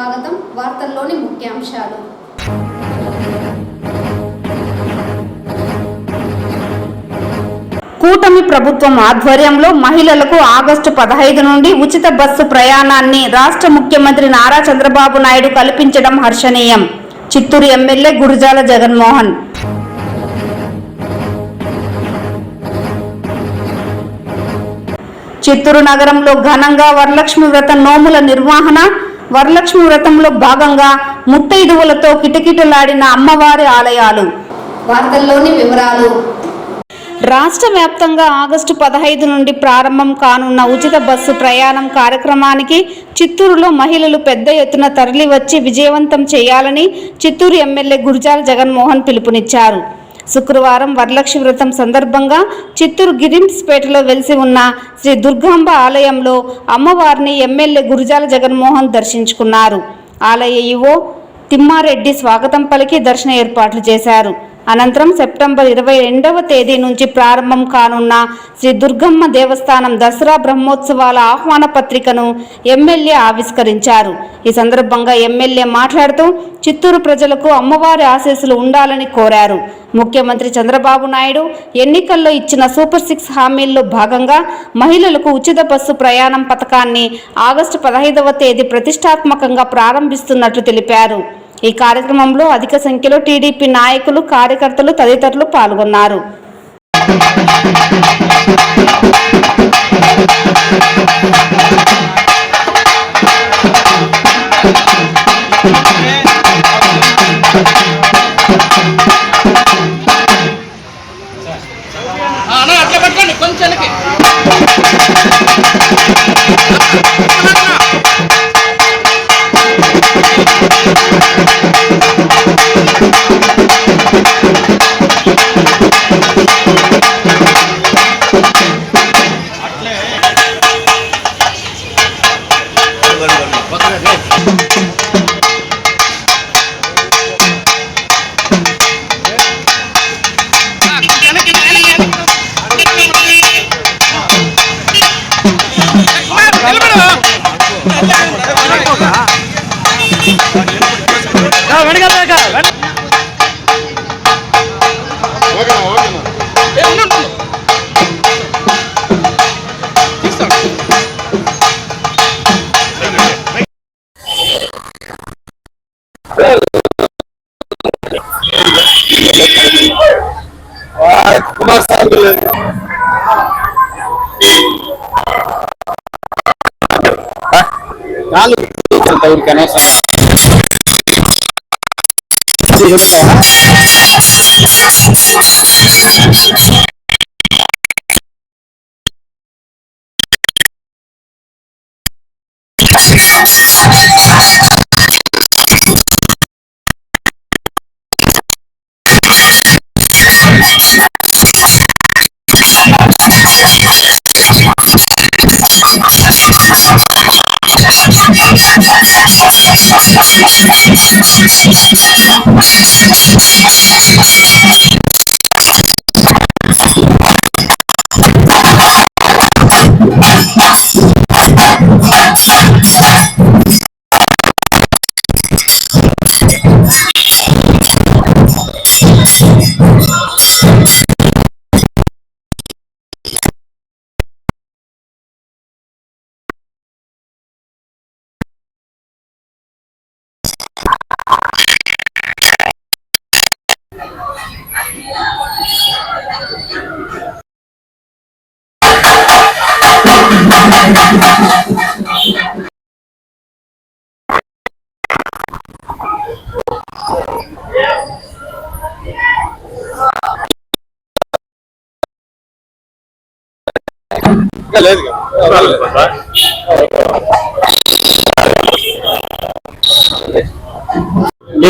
స్వాగతం. వార్తల్లోని ముఖ్యాంశాలు. కూటమి ప్రభుత్వం ఆధ్వర్యంలో మహిళలకు ఆగస్టు 15 నుండి ఉచిత బస్సు ప్రయాణాన్ని రాష్ట్ర ముఖ్యమంత్రి నారా చంద్రబాబు నాయుడు కల్పించడం హర్షణీయం. చిత్తూరు ఎమ్మెల్యే గురజాల జగన్మోహన్. చిత్తూరు నగరంలో ఘనంగా వరలక్ష్మి వ్రత నోముల నిర్వహణ. వరలక్ష్మి వ్రతంలో భాగంగా ముత్తైదువులతో కిటకిటలాడిన అమ్మవారి ఆలయాలు. వార్తల్లోని వివరాలు. రాష్ట్ర వ్యాప్తంగా ఆగస్టు 15 నుండి ప్రారంభం కానున్న ఉచిత బస్సు ప్రయాణం కార్యక్రమానికి చిత్తూరులో మహిళలు పెద్ద ఎత్తున తరలివచ్చి విజయవంతం చేయాలని చిత్తూరు ఎమ్మెల్యే గురజాల జగన్మోహన్ పిలుపునిచ్చారు. శుక్రవారం వరలక్ష్మి వ్రతం సందర్భంగా చిత్తూరు గిరింస్పేటలో వెలిసి ఉన్న శ్రీ దుర్గాంబ ఆలయంలో అమ్మవారిని ఎమ్మెల్యే గురజాల జగన్మోహన్ దర్శించుకున్నారు. ఆలయ ఈవో తిమ్మారెడ్డి స్వాగతం పలికి దర్శన ఏర్పాట్లు చేశారు. అనంతరం సెప్టెంబర్ 22వ తేదీ నుంచి ప్రారంభం కానున్న శ్రీ దుర్గమ్మ దేవస్థానం దసరా బ్రహ్మోత్సవాల ఆహ్వాన పత్రికను ఎమ్మెల్యే ఆవిష్కరించారు. ఈ సందర్భంగా ఎమ్మెల్యే మాట్లాడుతూ చిత్తూరు ప్రజలకు అమ్మవారి ఆశీస్సులు ఉండాలని కోరారు. ముఖ్యమంత్రి చంద్రబాబు నాయుడు ఎన్నికల్లో ఇచ్చిన సూపర్ 6 హామీల్లో భాగంగా మహిళలకు ఉచిత బస్సు ప్రయాణం పథకాన్ని ఆగస్టు 15వ తేదీ ప్రతిష్టాత్మకంగా ప్రారంభిస్తున్నట్లు తెలిపారు. ఈ కార్యక్రమంలో అధిక సంఖ్యలో టీడీపీ నాయకులు, కార్యకర్తలు తదితరులు పాల్గొన్నారు.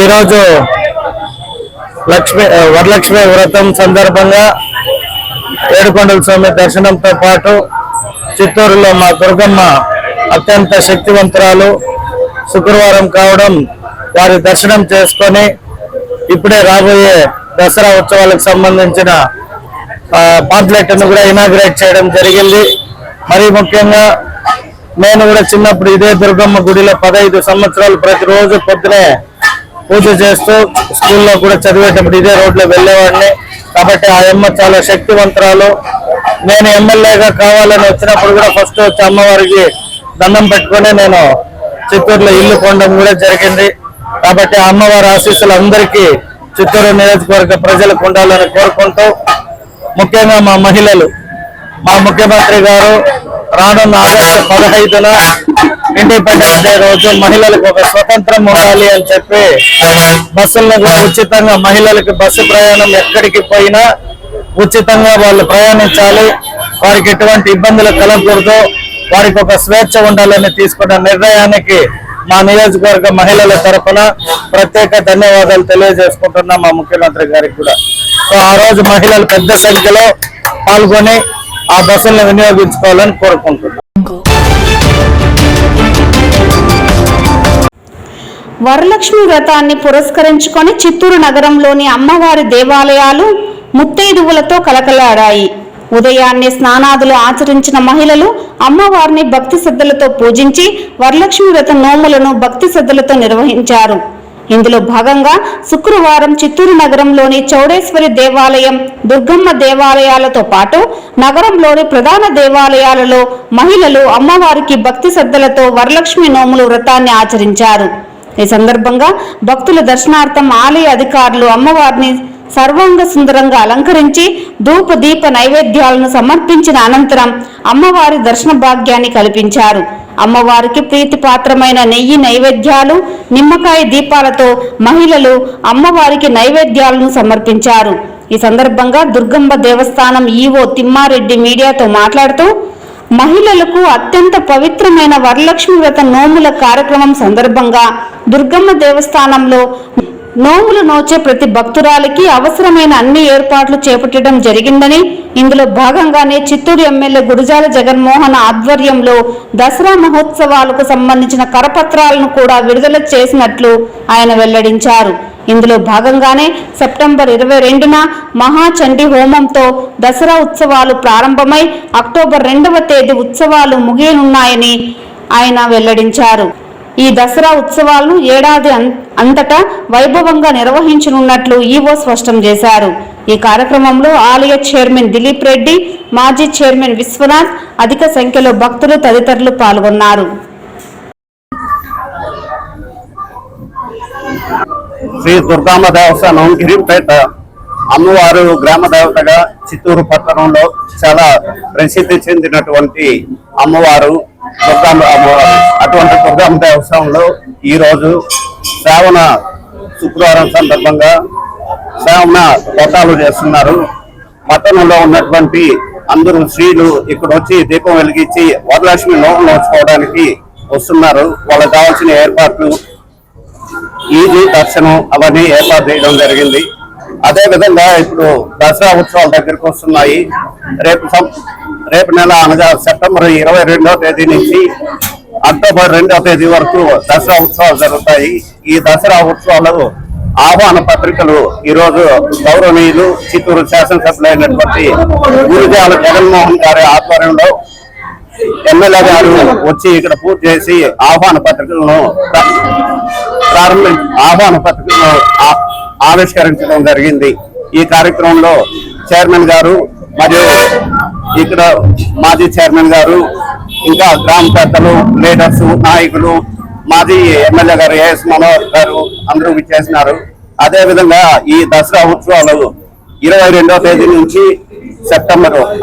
ఈరోజు వరలక్ష్మి వ్రతం సందర్భంగా ఏడుకొండల స్వామి దర్శనంతో పాటు చిత్తూరులో మా దుర్గమ్మ అత్యంత శక్తివంతురాలు శుక్రవారం కావడం వారి దర్శనం చేసుకొని ఇప్పుడే రాబోయే దసరా ఉత్సవాలకు సంబంధించిన పాంప్లెట్ ను కూడా ఇనాగ్రేట్ చేయడం జరిగింది. మరి ముఖ్యంగా నేను కూడా చిన్నప్పుడు ఇదే దుర్గమ్మ గుడిలో 15 సంవత్సరాలు ప్రతిరోజు పొద్దునే పూజ చేస్తూ స్కూల్లో కూడా చదివేటప్పుడు ఇదే రోడ్లో వెళ్ళేవాడిని. కాబట్టి ఆ అమ్మ చాలా శక్తివంతురాలు. నేను ఎమ్మెల్యేగా కావాలని వచ్చినప్పుడు కూడా ఫస్ట్ వచ్చి అమ్మవారికి దండం పెట్టుకొని నేను చిత్తూరులో ఇల్లు కొనడం కూడా జరిగింది. కాబట్టి ఆ అమ్మవారి ఆశీస్సులు అందరికీ చిత్తూరు నియోజకవర్గ ప్రజలకు ఉండాలని కోరుకుంటూ, ముఖ్యంగా మా మహిళలు, మా ముఖ్యమంత్రి గారు రానున్న ఆగస్టు 15న ఇండిపెండెన్స్ డే రోజు మహిళలకు ఒక స్వతంత్రం ఉండాలి అని చెప్పి బస్సులను కూడా ఉచితంగా మహిళలకు బస్సు ప్రయాణం ఎక్కడికి పోయినా ఉచితంగా వాళ్ళు ప్రయాణించాలి, వారికి ఎటువంటి ఇబ్బందులు కలగకూడదు, వారికి ఒక స్వేచ్ఛ ఉండాలని తీసుకున్న నిర్ణయానికి మా నియోజకవర్గ మహిళల తరఫున ప్రత్యేక ధన్యవాదాలు తెలియజేసుకుంటున్నాం మా ముఖ్యమంత్రి గారికి కూడా. సో ఆ రోజు మహిళలు పెద్ద సంఖ్యలో పాల్గొని ఆ బస్సులను వినియోగించుకోవాలని కోరుకుంటున్నాం. వరలక్ష్మి వ్రతాన్ని పురస్కరించుకొని చిత్తూరు నగరంలోని అమ్మవారి దేవాలయాలు ముత్తైదువులతో కలకలాడాయి. ఉదయాన్నే స్నానాదులు ఆచరించిన మహిళలు అమ్మవారిని భక్తి శ్రద్ధలతో పూజించి వరలక్ష్మి వ్రత నోములను భక్తి శ్రద్ధలతో నిర్వహించారు. ఇందులో భాగంగా శుక్రవారం చిత్తూరు నగరంలోని చౌడేశ్వరి దేవాలయం, దుర్గమ్మ దేవాలయాలతో పాటు నగరంలోని ప్రధాన దేవాలయాలలో మహిళలు అమ్మవారికి భక్తి శ్రద్ధలతో వరలక్ష్మి నోములు వ్రతాన్ని ఆచరించారు. ఈ సందర్భంగా భక్తుల దర్శనార్థం ఆలయ అధికారులు అమ్మవారిని సర్వాంగ సుందరంగా అలంకరించి ధూప దీప నైవేద్యాలను సమర్పించిన అనంతరం అమ్మవారి దర్శన భాగ్యాన్ని కల్పించారు. అమ్మవారికి ప్రీతిపాత్రమైన నెయ్యి నైవేద్యాలు, నిమ్మకాయ దీపాలతో మహిళలు అమ్మవారికి నైవేద్యాలను సమర్పించారు. ఈ సందర్భంగా దుర్గమ్మ దేవస్థానం ఈవో తిమ్మారెడ్డి మీడియాతో మాట్లాడుతూ, మహిళలకు అత్యంత పవిత్రమైన వరలక్ష్మి వ్రత నోముల కార్యక్రమం సందర్భంగా దుర్గమ్మ దేవస్థానంలో నోములు నోచే ప్రతి భక్తురాలికి అవసరమైన అన్ని ఏర్పాట్లు చేపట్టడం జరిగిందని, ఇందులో భాగంగానే చిత్తూరు ఎమ్మెల్యే గురజాల జగన్మోహన్ ఆధ్వర్యంలో దసరా మహోత్సవాలకు సంబంధించిన కరపత్రాలను కూడా విడుదల చేసినట్లు ఆయన వెల్లడించారు. ఇందులో భాగంగానే సెప్టెంబర్ 22న మహాచండీ హోమంతో దసరా ఉత్సవాలు ప్రారంభమై అక్టోబర్ 2వ తేదీ ఉత్సవాలు ముగియనున్నాయని ఆయన వెల్లడించారు. ఈ దసరా ఉత్సవాలను ఏడాది అంతటా వైభవంగా నిర్వహించనున్నట్లు ఈవో స్పష్టం చేశారు. ఈ కార్యక్రమంలో ఆలయ చైర్మన్ దిలీప్ రెడ్డి, మాజీ చైర్మన్ విశ్వనాథ్, అధిక సంఖ్యలో భక్తులు తదితరులు పాల్గొన్నారు. శ్రీ దుర్గమ్మ దేవస్థానం గిరిపేట అమ్మవారు గ్రామ దేవతగా చిత్తూరు పట్టణంలో చాలా ప్రసిద్ధి చెందినటువంటి అమ్మవారు దుర్గమ్మ అమ్మవారు. అటువంటి దుర్గమ్మ దేవస్థానంలో ఈరోజు శ్రావణ శుక్రవారం సందర్భంగా శ్రావణ వ్రతాలు చేస్తున్నారు. పట్టణంలో ఉన్నటువంటి అందరూ స్త్రీలు ఇక్కడ వచ్చి దీపం వెలిగించి వరలక్ష్మి నోములు నోచుకోవడానికి వస్తున్నారు. వాళ్ళకి కావాల్సిన ఏర్పాట్లు, ఈజీ దర్శనం అవన్నీ ఏర్పాటు చేయడం జరిగింది. అదే విధంగా ఇప్పుడు దసరా ఉత్సవాల దగ్గరికి వస్తున్నాయి. రేపు నెల అనగా సెప్టెంబర్ 22వ తేదీ నుంచి అక్టోబర్ 2వ తేదీ వరకు దసరా ఉత్సవాలు జరుగుతాయి. ఈ దసరా ఉత్సవాలు ఆహ్వాన పత్రికలు ఈరోజు గౌరవనీయులు చిత్తూరు శాసనసభ్యులైనటువంటి గురజాల జగన్మోహన్ గారి ఆధ్వర్యంలో ఎమ్మెల్యే గారు వచ్చి ఇక్కడ పూర్తి చేసి ఆహ్వాన పత్రికలను ఆవిష్కరించడం జరిగింది. ఈ కార్యక్రమంలో చైర్మన్ గారు మరియు ఇక్కడ మాజీ చైర్మన్ గారు, ఇంకా గ్రామ పెద్దలు, లీడర్స్, నాయకులు, మాజీ ఎమ్మెల్యే గారు ఏఎస్ మనోహర్ గారు అందరూ విచ్చేసినారు. అదే విధంగా ఈ దసరా ఉత్సవాలు 22వ తేదీ నుంచి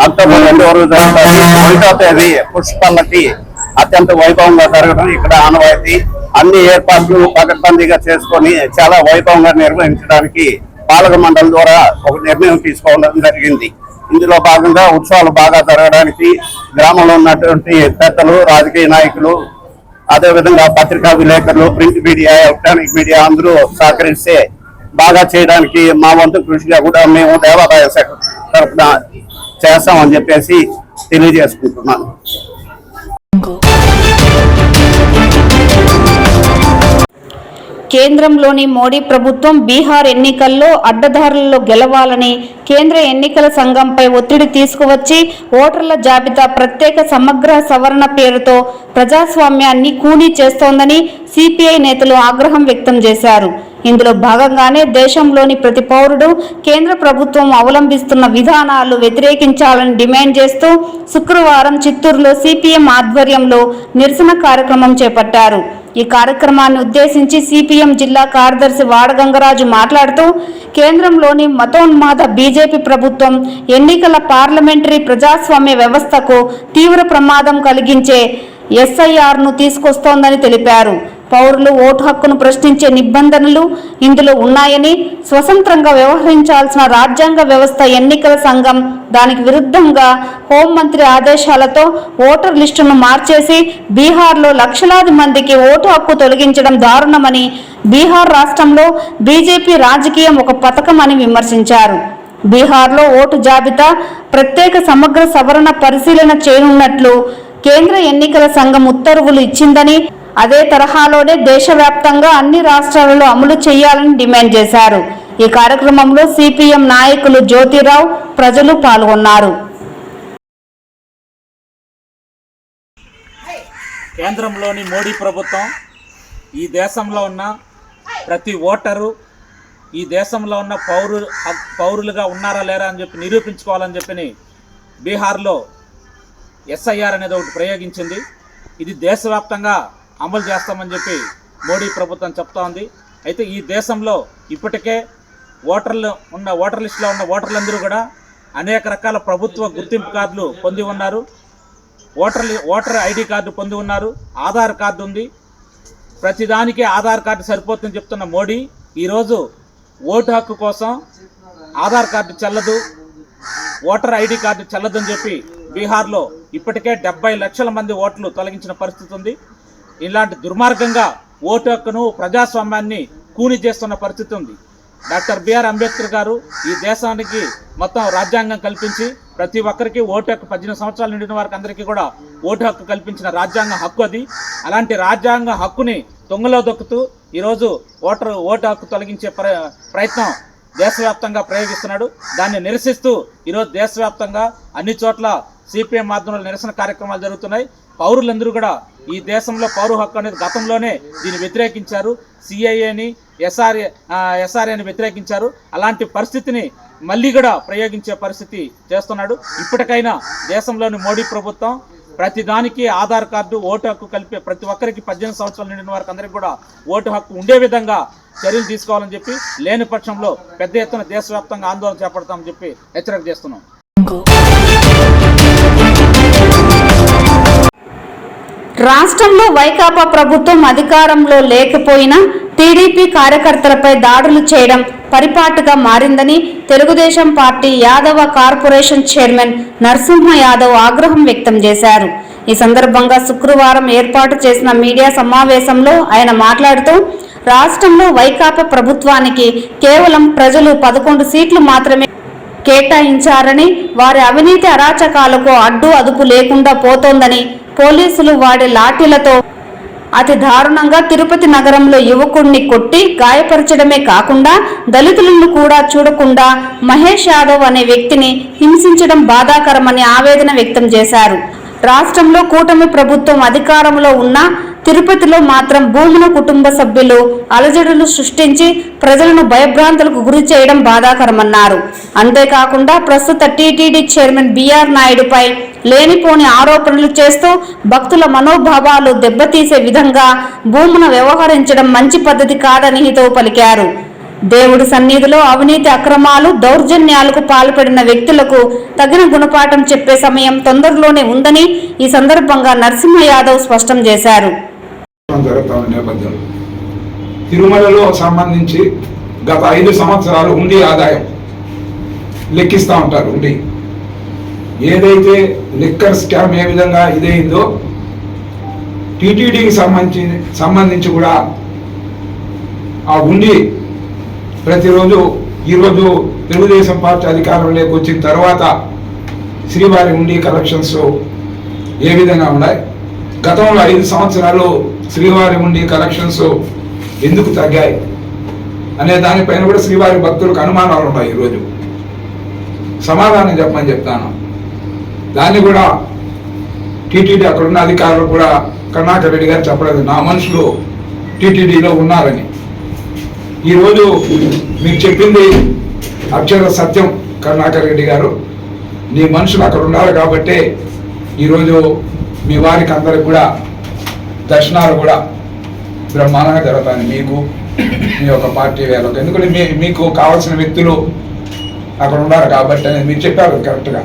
అక్టోబర్ 2వ రోజు జరుగుతాయి. 1వ తేదీ పుష్పల్లకి అత్యంత వైభవంగా జరగడం ఇక్కడ ఆనవాయితీ. అన్ని ఏర్పాట్లు పకడ్బందీగా చేసుకొని చాలా వైభవంగా నిర్వహించడానికి పాలక మండలి ద్వారా ఒక నిర్ణయం తీసుకోవడం జరిగింది. ఇందులో భాగంగా ఉత్సవాలు బాగా జరగడానికి గ్రామంలో ఉన్నటువంటి పెద్దలు, రాజకీయ నాయకులు, అదేవిధంగా పత్రికా విలేకరులు, ప్రింట్ మీడియా, ఎలక్ట్రానిక్ మీడియా అందరూ సహకరిస్తే బాగా చేయడానికి మా వంతు కృషిగా కూడా మేము దేవాదాయ శాఖ తరఫున చేస్తామని చెప్పేసి తెలియజేసుకుంటున్నాను. కేంద్రంలోని మోడీ ప్రభుత్వం బీహార్ ఎన్నికల్లో అడ్డదారులలో గెలవాలని కేంద్ర ఎన్నికల సంఘంపై ఒత్తిడి తీసుకువచ్చి ఓటర్ల జాబితా ప్రత్యేక సమగ్ర సవరణ పేరుతో ప్రజాస్వామ్యాన్ని కూనీ చేస్తోందని సిపిఐ నేతలు ఆగ్రహం వ్యక్తం చేశారు. ఇందులో భాగంగానే దేశంలోని ప్రతి పౌరుడు కేంద్ర ప్రభుత్వం అవలంబిస్తున్న విధానాలు వ్యతిరేకించాలని డిమాండ్ చేస్తూ శుక్రవారం చిత్తూరులో సిపిఎం ఆధ్వర్యంలో నిరసన కార్యక్రమం చేపట్టారు. ఈ కార్యక్రమాన్ని ఉద్దేశించి సిపిఎం జిల్లా కార్యదర్శి వాడగంగరాజు మాట్లాడుతూ కేంద్రంలోని మతోన్మాద బీజేపీ ప్రభుత్వం ఎన్నికల పార్లమెంటరీ ప్రజాస్వామ్య వ్యవస్థకు తీవ్ర ప్రమాదం కలిగించే ఎస్ఐఆర్ను తీసుకొస్తోందని తెలిపారు. పౌరులు ఓటు హక్కును ప్రశ్నించే నిబంధనలు ఇందులో ఉన్నాయని, స్వతంత్రంగా వ్యవహరించాల్సిన రాజ్యాంగ వ్యవస్థ ఎన్నికల సంఘం దానికి విరుద్ధంగా హోంమంత్రి ఆదేశాలతో ఓటర్ లిస్టును మార్చేసి బీహార్లో లక్షలాది మందికి ఓటు హక్కు తొలగించడం దారుణమని, బీహార్ రాష్ట్రంలో బీజేపీ రాజకీయం ఒక పథకం అని విమర్శించారు. బీహార్లో ఓటు జాబితా ప్రత్యేక సమగ్ర సవరణ పరిశీలన చేయనున్నట్లు కేంద్ర ఎన్నికల సంఘం ఉత్తర్వులు ఇచ్చిందని, అదే తరహాలోనే దేశవ్యాప్తంగా అన్ని రాష్ట్రాలలో అమలు చేయాలని డిమాండ్ చేశారు. ఈ కార్యక్రమంలో సిపిఎం నాయకులు జ్యోతిరావు, ప్రజలు పాల్గొన్నారు. కేంద్రంలోని మోడీ ప్రభుత్వం ఈ దేశంలో ఉన్న ప్రతి ఓటరు ఈ దేశంలో ఉన్న పౌరులుగా ఉన్నారా లేరా అని చెప్పి నిరూపించుకోవాలని చెప్పి బీహార్లో ఎస్ఐఆర్ అనేది ఒకటి ప్రయోగించింది. ఇది దేశవ్యాప్తంగా అమలు చేస్తామని చెప్పి మోడీ ప్రభుత్వం చెప్తా ఉంది. అయితే ఈ దేశంలో ఇప్పటికే ఓటర్ లిస్టులో ఉన్న ఓటర్లందరూ కూడా అనేక రకాల ప్రభుత్వ గుర్తింపు కార్డులు పొంది ఉన్నారు. ఓటర్ ఐడి కార్డు పొంది ఉన్నారు. ఆధార్ కార్డు ఉంది. ప్రతిదానికి ఆధార్ కార్డు సరిపోతుందని చెప్తున్న మోడీ ఈరోజు ఓటు హక్కు కోసం ఆధార్ కార్డు చెల్లదు, ఓటర్ ఐడి కార్డు చెల్లదని చెప్పి బీహార్లో ఇప్పటికే 70 లక్షల మంది ఓట్లు తొలగించిన పరిస్థితి ఉంది. ఇలాంటి దుర్మార్గంగా ఓటు హక్కును ప్రజాస్వామ్యాన్ని కూని చేస్తున్న పరిస్థితి ఉంది. డాక్టర్ బిఆర్ అంబేద్కర్ గారు ఈ దేశానికి మొత్తం రాజ్యాంగం కల్పించి ప్రతి ఒక్కరికి ఓటు హక్కు 18 సంవత్సరాలు నిండిన వారికి అందరికీ కూడా ఓటు హక్కు కల్పించిన రాజ్యాంగ హక్కు అది. అలాంటి రాజ్యాంగ హక్కుని తొంగలో దొక్కుతూ ఈరోజు ఓటు హక్కు తొలగించే ప్రయత్నం దేశవ్యాప్తంగా ప్రయోగిస్తున్నాడు. దాన్ని నిరసిస్తూ ఈరోజు దేశవ్యాప్తంగా అన్ని చోట్ల సిపిఎం మాధ్యమంలో నిరసన కార్యక్రమాలు జరుగుతున్నాయి. పౌరులందరూ కూడా ఈ దేశంలో పౌర హక్కు అనేది గతంలోనే దీన్ని వ్యతిరేకించారు. సిఐఏని ఎస్ఆర్ఏని వ్యతిరేకించారు. అలాంటి పరిస్థితిని మళ్ళీ కూడా ప్రయోగించే పరిస్థితి చేస్తున్నాడు. ఇప్పటికైనా దేశంలోని మోడీ ప్రభుత్వం ప్రతిదానికి ఆధార్ కార్డు, ఓటు హక్కు కలిపే ప్రతి ఒక్కరికి 18 సంవత్సరాలు నిండిన వారికి అందరికీ కూడా ఓటు హక్కు ఉండే విధంగా చర్యలు తీసుకోవాలని చెప్పి, లేని పక్షంలో పెద్ద ఎత్తున దేశవ్యాప్తంగా ఆందోళన చేపడతామని చెప్పి హెచ్చరిక చేస్తున్నాం. రాష్ట్రంలో వైకాపా ప్రభుత్వం అధికారంలో లేకపోయినా టీడీపీ కార్యకర్తలపై దాడులు చేయడం పరిపాటుగా మారిందని Telugu Desam party Yadava corporation chairman Narasimha Yadav ఆగ్రహం వ్యక్తం చేశారు. ఈ సందర్భంగా శుక్రవారం ఏర్పాటు చేసిన మీడియా సమావేశంలో ఆయన మాట్లాడుతూ రాష్ట్రంలో వైకాపా ప్రభుత్వానికి కేవలం ప్రజలు 11 సీట్లు మాత్రమే కేటాయించారని, వారి అవినీతి అరాచకాలకు అడ్డు అదుపు లేకుండా పోతోందని, పోలీసులు వాడే లాఠీలతో అతి దారుణంగా తిరుపతి నగరంలో యువకుడిని కొట్టి గాయపరచడమే కాకుండా దళితులను కూడా చూడకుండా మహేష్ యాదవ్ అనే వ్యక్తిని హింసించడం బాధాకరమని ఆవేదన వ్యక్తం చేశారు. రాష్ట్రంలో కూటమి ప్రభుత్వం అధికారంలో ఉన్న తిరుపతిలో మాత్రం భూముల కుటుంబ సభ్యులు అలజడులు సృష్టించి ప్రజలను భయభ్రాంతులకు గురి చేయడం బాధాకరమన్నారు. అంతేకాకుండా ప్రస్తుత టీటీడీ చైర్మన్ బిఆర్ నాయుడుపై లేనిపోని ఆరోపణలు చేస్తూ భక్తుల మనోభావాలు దెబ్బతీసే విధంగా భూమున వ్యవహరించడం మంచి పద్ధతి కాదని హితవు పలికారు. దేవుడి సన్నిధిలో అవినీతి అక్రమాలు, దౌర్జన్యాలకు పాల్పడిన వ్యక్తులకు తగిన గుణపాఠం చెప్పే సమయం తొందరలోనే ఉందని ఈ సందర్భంగా నరసింహ యాదవ్ స్పష్టం చేశారు. తిరుమలలో సంబంధించి గత 5 సంవత్సరాలు ఉండి ఆదాయం లెక్కిస్తూ ఉంటారు. ఉండి ఏదైతే లిక్కర్ స్కామ్ ఏ విధంగా ఇదైందో టీటీడీకి సంబంధించి కూడా ఆ ఉండి ప్రతిరోజు ఈరోజు తెలుగుదేశం పార్టీ అధికారంలోకి వచ్చిన తర్వాత శ్రీవారి ఉండి కలెక్షన్స్ ఏ విధంగా ఉన్నాయి, గతంలో 5 సంవత్సరాలు శ్రీవారి ఉండి కలెక్షన్స్ ఎందుకు తగ్గాయి అనే దానిపైన కూడా శ్రీవారి భక్తులకు అనుమానాలు ఉంటాయి. ఈరోజు సమాధానం చెప్పమని చెప్తాను. దాన్ని కూడా టీటీడీ అక్కడున్న అధికారులు కూడా కరుణాకర్ రెడ్డి గారు చెప్పలేదు, నా మనుషులు టీటీడీలో ఉన్నారని. ఈరోజు మీకు చెప్పింది అక్షర సత్యం కరుణాకర్ రెడ్డి గారు. నీ మనుషులు అక్కడ ఉన్నారు కాబట్టి ఈరోజు మీ వారికి అందరికి కూడా దర్శనాలు కూడా బ్రహ్మాండంగా జరుగుతాయి. మీకు మీ యొక్క పార్టీ వేలకు, ఎందుకంటే మీకు కావాల్సిన వ్యక్తులు అక్కడ ఉన్నారు కాబట్టి అనేది మీరు చెప్పారు కరెక్ట్గా.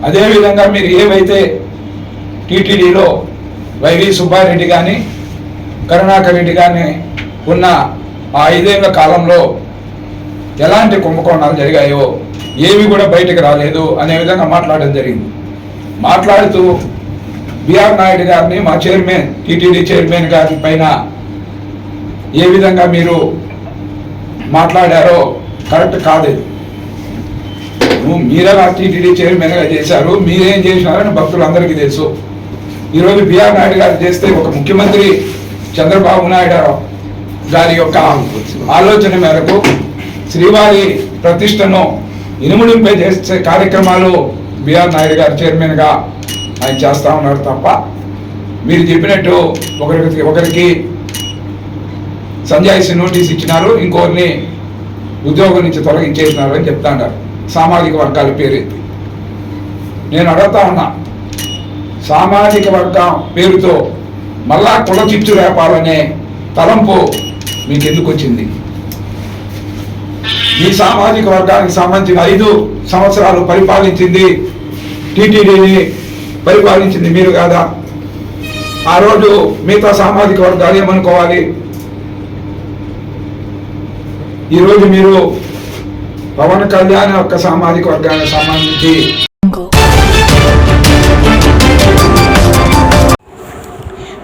అదేవిధంగా మీరు ఏవైతే టీటీడీలో వైవి సుబ్బారెడ్డి కానీ కరుణాకర్ రెడ్డి కానీ ఉన్న ఆ 5 ఏళ్ల కాలంలో ఎలాంటి కుంభకోణాలు జరిగాయో ఏవి కూడా బయటకు రాలేదు అనే విధంగా మాట్లాడడం జరిగింది. మాట్లాడుతూ బిఆర్ నాయుడు గారిని, మా చైర్మన్ టీటీడీ చైర్మన్ గారి పైన ఏ విధంగా మీరు మాట్లాడారో కరెక్ట్ కాదు. మీరే టీటీడీ చైర్మన్గా చేశారు, మీరేం చేసినారని భక్తులందరికీ తెలుసు. ఈరోజు బిఆర్ నాయుడు గారు చేస్తే ఒక ముఖ్యమంత్రి చంద్రబాబు నాయుడు గారి యొక్క ఆలోచన మేరకు శ్రీవారి ప్రతిష్టను ఇనుముడింపై చేసే కార్యక్రమాలు బిఆర్ నాయుడు గారు చైర్మన్గా ఆయన చేస్తూ ఉన్నారు తప్ప, మీరు చెప్పినట్టు ఒకరికి సంజాయిషి నోటీస్ ఇచ్చినారు, ఇంకొకరిని ఉద్యోగం నుంచి తొలగించేసినారు అని చెప్తా ఉన్నారు సామాజిక వర్గాల పేరు. నేను అడుగుతా ఉన్నా, సామాజిక వర్గం పేరుతో మళ్ళా కుల చిచ్చు రేపాలనే తలంపు మీకు ఎందుకు వచ్చింది? ఈ సామాజిక వర్గానికి సంబంధించిన 5 సంవత్సరాలు పరిపాలించింది టీటీడీని పరిపాలించింది మీరు కాదా? ఆ రోజు మిగతా సామాజిక వర్గాలు ఏమనుకోవాలి? ఈరోజు మీరు పవన్ కళ్యాణ్ యొక్క సామాజిక వర్గానికి సంబంధించి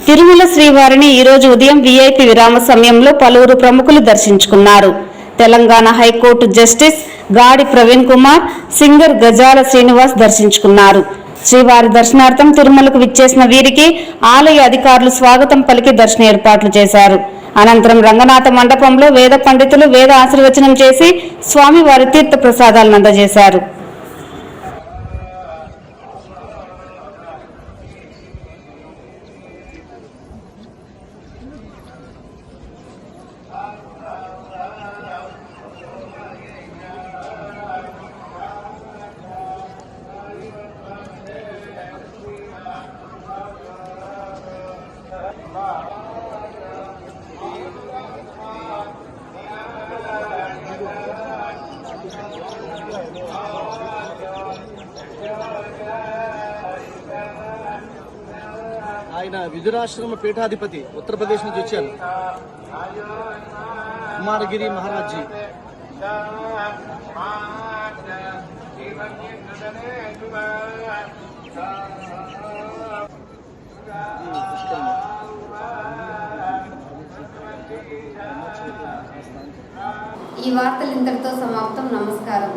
తిరుమల శ్రీవారిని ఈరోజు ఉదయం వీఐపీ విరామ సమయంలో పలువురు ప్రముఖులు దర్శించుకున్నారు. తెలంగాణ హైకోర్టు జస్టిస్ గాడి ప్రవీణ్ కుమార్, సింగర్ గజాల శ్రీనివాస్ దర్శించుకున్నారు. శ్రీవారి దర్శనార్థం తిరుమలకు విచ్చేసిన వీరికి ఆలయ అధికారులు స్వాగతం పలికి దర్శన ఏర్పాట్లు చేశారు. అనంతరం రంగనాథ మండపంలో వేద పండితులు వేద ఆశీర్వచనం చేసి స్వామివారి తీర్థ ప్రసాదాలను అందజేశారు. ఆయన విదురాశ్రమ పీఠాధిపతి ఉత్తరప్రదేశ్ నుంచి వచ్చారు, కుమారగిరి మహారాజ్జీ. ఈ వార్తలు ఇంతటితో సమాప్తం. నమస్కారం.